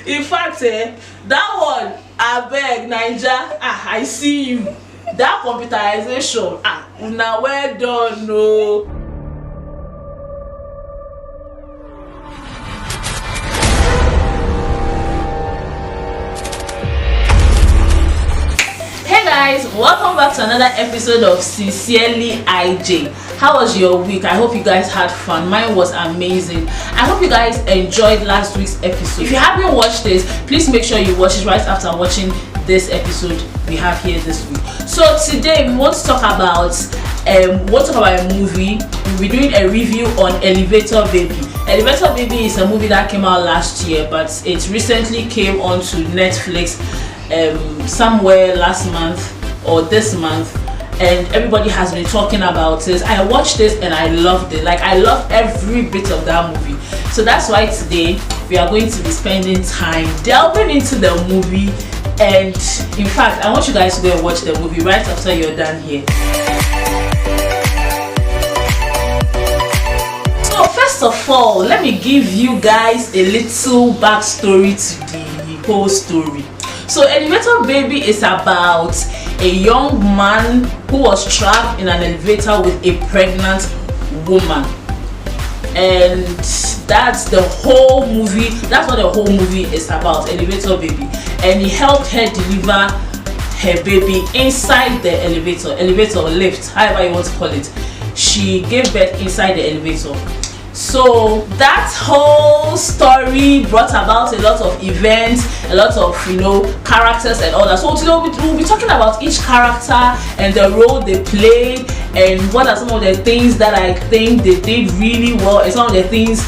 In fact, that one, I beg, Naija, I see you. That computerization, now well done, no. Hey guys, welcome back to another episode of Sincerely IJ. How was your week? I hope you guys had fun. Mine was amazing. I hope you guys enjoyed last week's episode. If you haven't watched this, please make sure you watch it right after watching this episode we have here this week. So today we want to talk about a movie. We'll be doing a review on Elevator Baby. Elevator Baby is a movie that came out last year, but it recently came onto Netflix somewhere last month or this month, and everybody has been talking about this. I watched this and I loved it. Like, I love every bit of that movie. So that's why today we are going to be spending time delving into the movie. And in fact, I want you guys to go and watch the movie right after you're done here. So first of all, let me give you guys a little backstory to the whole story. So Elevator Baby is about a young man who was trapped in an elevator with a pregnant woman, and that's the whole movie. That's what the whole movie is about, Elevator Baby. And he helped her deliver her baby inside the elevator or lift, however you want to call it. She gave birth inside the elevator. So that whole story brought about a lot of events, a lot of characters and all that. So today we'll be talking about each character and the role they played, and what are some of the things that I think they did really well, and some of the things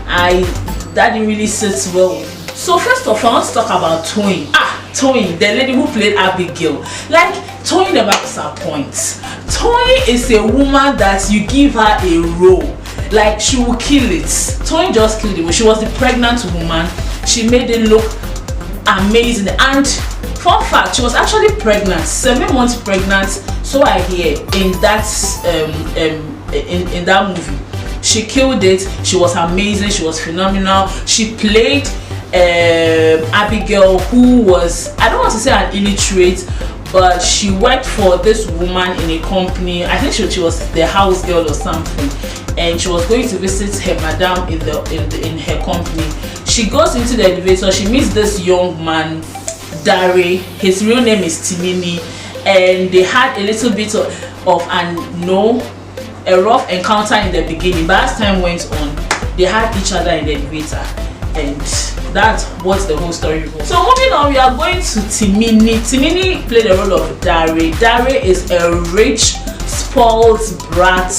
that didn't really sit well with. So first of all, I want to talk about Toyin. Toyin, the lady who played Abigail. Like, Toyin never disappoints. Toyin is a woman that you give her a role, like, she will kill it. Toyin just killed it. She was the pregnant woman. She made it look amazing. And fun fact, she was actually pregnant, 7 months pregnant. So I hear in that in that movie. She killed it. She was amazing. She was phenomenal. She played Abigail, who was, I don't want to say an illiterate, but she worked for this woman in a company. I think she was the house girl or something, and she was going to visit her madam in her company. She goes into the elevator. She meets this young man, Dare. His real name is Timini, and they had a little bit of a rough encounter in the beginning, but as time went on, they had each other in the elevator, and that's what the whole story was. So moving on, we are going to Timini. Timini played the role of Dare. Dare is a rich, spoiled brat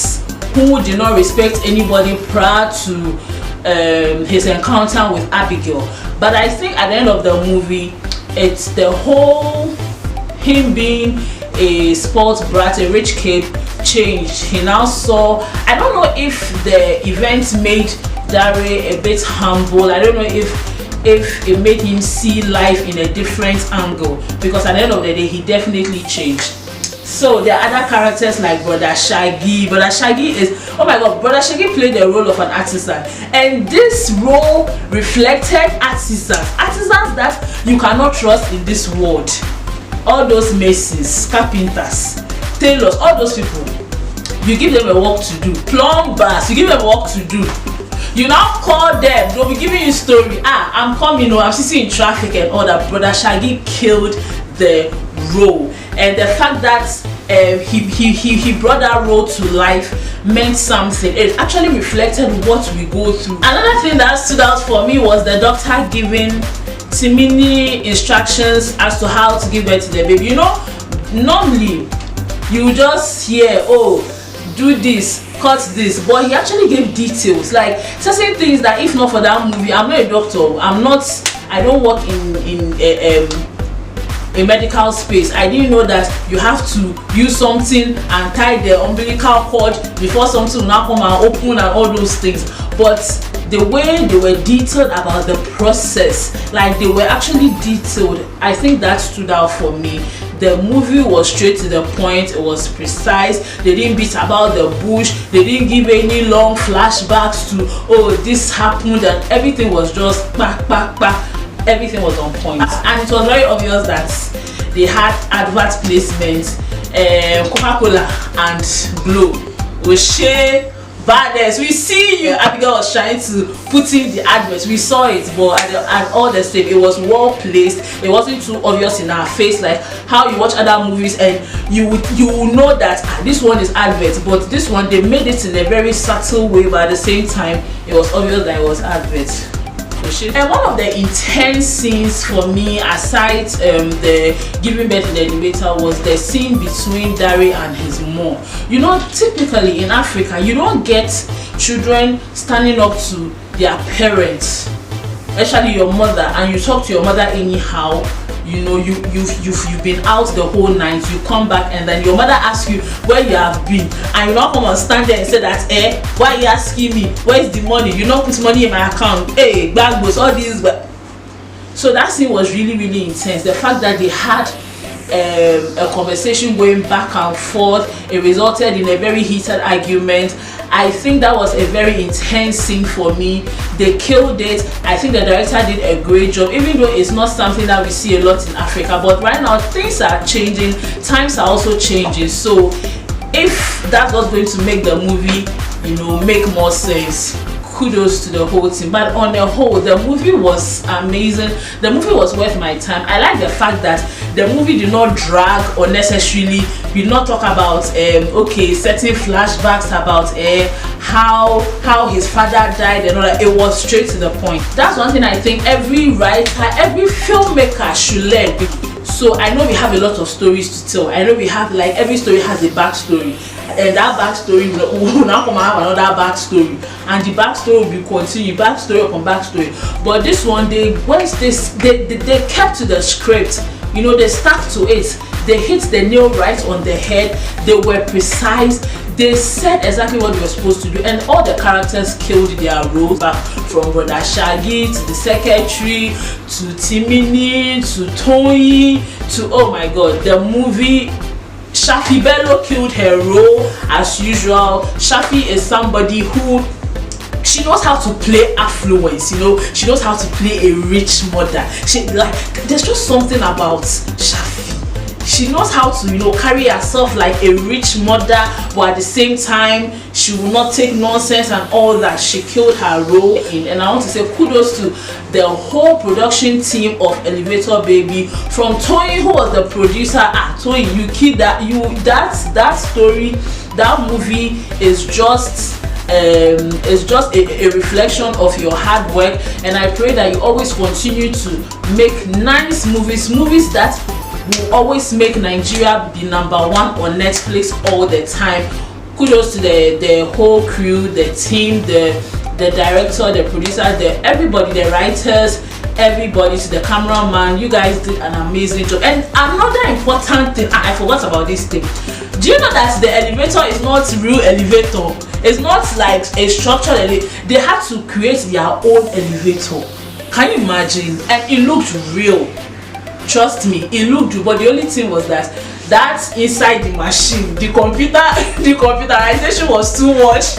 who did not respect anybody prior to his encounter with Abigail. But I think at the end of the movie, it's the whole him being a spoiled brat, a rich kid, changed. He now saw, I don't know if the event made Dare a bit humble. I don't know if it made him see life in a different angle, because at the end of the day, he definitely changed. So there are other characters like Brother Shaggy. Brother Shaggy is, oh my god, Brother Shaggy played the role of an artisan, and this role reflected artisans that you cannot trust in this world. All those masons, carpenters, tailors, all those people, you give them a work to do. Plumbers, you give them work to do. You now call them, they'll be giving you a story. I'm coming, I'm sitting in traffic and all that. Brother Shaggy killed the role, and the fact that he brought that role to life meant something. It actually reflected what we go through. Another thing that stood out for me was the doctor giving Timini instructions as to how to give birth to the baby. Normally you just hear, oh, do this, cut this, but he actually gave details, like certain things that if not for that movie, I'm not a doctor, I don't work in a medical space. I didn't know that you have to use something and tie the umbilical cord before something will now come and open and all those things. But the way they were detailed about the process, like they were actually detailed, I think that stood out for me. The movie was straight to the point. It was precise. They didn't beat about the bush. They didn't give any long flashbacks to, oh, this happened, and everything was just back. everything was on point, and it was very obvious that they had advert placements, Coca-Cola and Glow. O'Shea, baddest, we see you. Abigail was trying to put in the adverts, we saw it, but at all the same, it was well placed. It wasn't too obvious in our face, like how you watch other movies and you will know that this one is advert, but this one they made it in a very subtle way, but at the same time it was obvious that it was advert. And one of the intense scenes for me, aside the giving birth in the elevator, was the scene between Dari and his mom. You know, typically in Africa, you don't get children standing up to their parents, especially your mother, and you talk to your mother anyhow. You know, you've been out the whole night, you come back and then your mother asks you where you have been, and you don't come and stand there and say that, why are you asking me, where is the money, you don't put money in my account, bag goes, all these. So that scene was really, really intense. The fact that they had a conversation going back and forth, it resulted in a very heated argument. I think that was a very intense scene for me. They killed it. I think the director did a great job, even though it's not something that we see a lot in Africa. But right now things are changing, times are also changing. So if that's what's going to make the movie, you know, make more sense, kudos to the whole team. But on the whole, the movie was amazing. The movie was worth my time. I like the fact that the movie did not drag unnecessarily. We did not talk about certain flashbacks about how his father died and all that. It was straight to the point. That's one thing I think every writer, every filmmaker should learn. So I know we have a lot of stories to tell. I know we have, like, every story has a backstory, and that backstory will now come and have another backstory, and the backstory will be continued, backstory upon backstory. But this one, they kept to the script. You know, they stuck to it. They hit the nail right on the head. They were precise. They said exactly what they were supposed to do, and all the characters killed their roles, back from Brother Shaggy to the secretary to Timini to Toyi to, oh my god, the movie. Shafi Bello killed her role as usual. Shafi is somebody who, she knows how to play affluence, you know, she knows how to play a rich mother. She, like, there's just something about Shafi. She knows how to, you know, carry herself like a rich mother, but at the same time she will not take nonsense and all that. She killed her role in, and I want to say kudos to the whole production team of Elevator Baby, from Toyin, who was the producer. Toyin, you killed that. That story, that movie is just a reflection of your hard work, and I pray that you always continue to make nice movies that will always make Nigeria be #1 on Netflix all the time. Kudos to the whole crew, the team, the director, the producer, everybody, the writers, everybody, to the cameraman. You guys did an amazing job. And another important thing, I forgot about this thing. Do you know that the elevator is not real elevator? It's not like a structured elevator. They had to create their own elevator. Can you imagine? And it looked real. Trust me, it looked real. But the only thing was that inside the machine, the computerization was too much.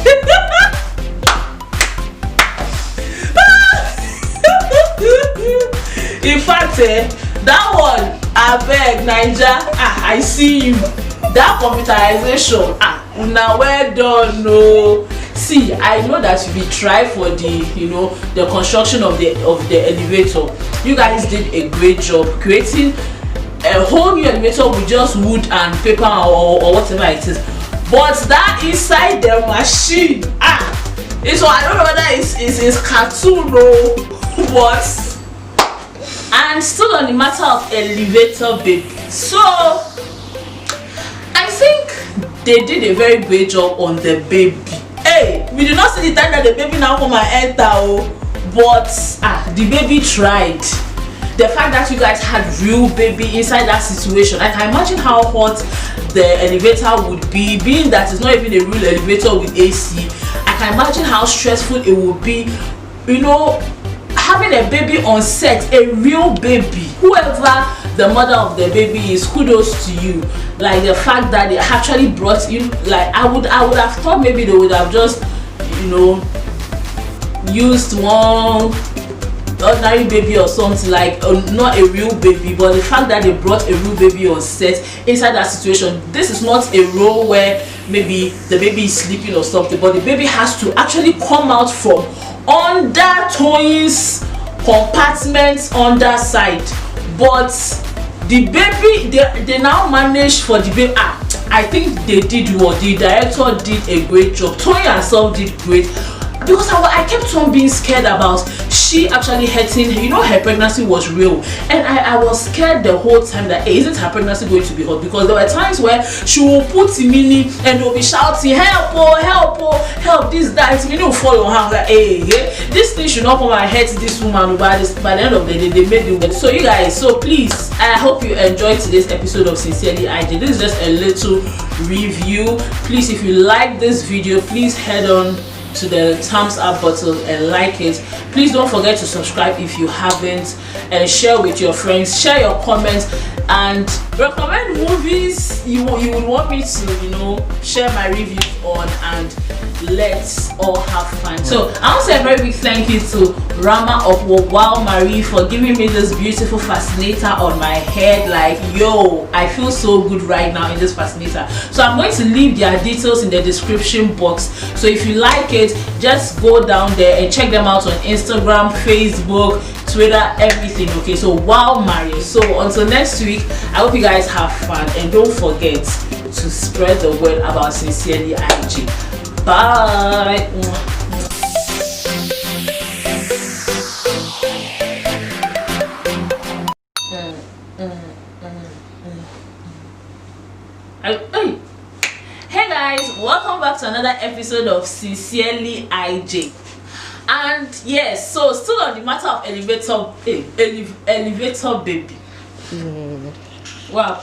In fact, that one, abeg Naija, I see you. That computerization, now well done. No, see, I know that we try for the construction of the elevator. You guys did a great job creating a whole new elevator with just wood and paper or whatever it is. But that inside the machine, so I don't know whether it's cartoon or what. And still on the matter of Elevator Baby, so I think they did a very great job on the baby. Hey, we did not see the time that the baby now come and enter, but the baby tried. The fact that you guys had real baby inside that situation, I can imagine how hot the elevator would be, being that it's not even a real elevator with AC. I can imagine how stressful it would be, you know, having a baby on set, a real baby. Whoever the mother of the baby is, kudos to you. Like the fact that they actually brought in, like I would have thought maybe they would have just, you know, used one ordinary baby or something, like not a real baby, but the fact that they brought a real baby on set inside that situation, this is not a role where maybe the baby is sleeping or something, but the baby has to actually come out from under Toyin's compartment underside. But the baby, they now managed for the baby. I think they did what the director did a great job. Toyin herself did great, because I kept on being scared about she actually hurting, you know, her pregnancy was real, and I was scared the whole time that, hey, isn't her pregnancy going to be hot? Because there were times where she will put Timini and they'll be shouting, help, oh, help, oh, help, this, that. Timini will fall on her like, hey, this thing should not come and hurt this woman. By the end of the day, they made it. So you guys, so please, I hope you enjoyed today's episode of Sincerely IJ. This is just a little review. Please, if you like this video, please head on to the thumbs up button and like it. Please don't forget to subscribe if you haven't, and share with your friends, share your comments, and recommend movies you would want me to, you know, share my reviews on, and let's all have fun. So I want to say a very big thank you to Ramah of Wow Marie for giving me this beautiful fascinator on my head. Like, yo, I feel so good right now in this fascinator. So I'm going to leave their details in the description box, so if you like it, just go down there and check them out on Instagram, Facebook, Twitter, everything. Okay, so Wow Marie. So until next week, I hope you guys have fun, and don't forget to spread the word about Sincerely IJ. Bye. Hey guys, welcome back to another episode of Sincerely IJ. And yes, so still on the matter of elevator baby. Wow.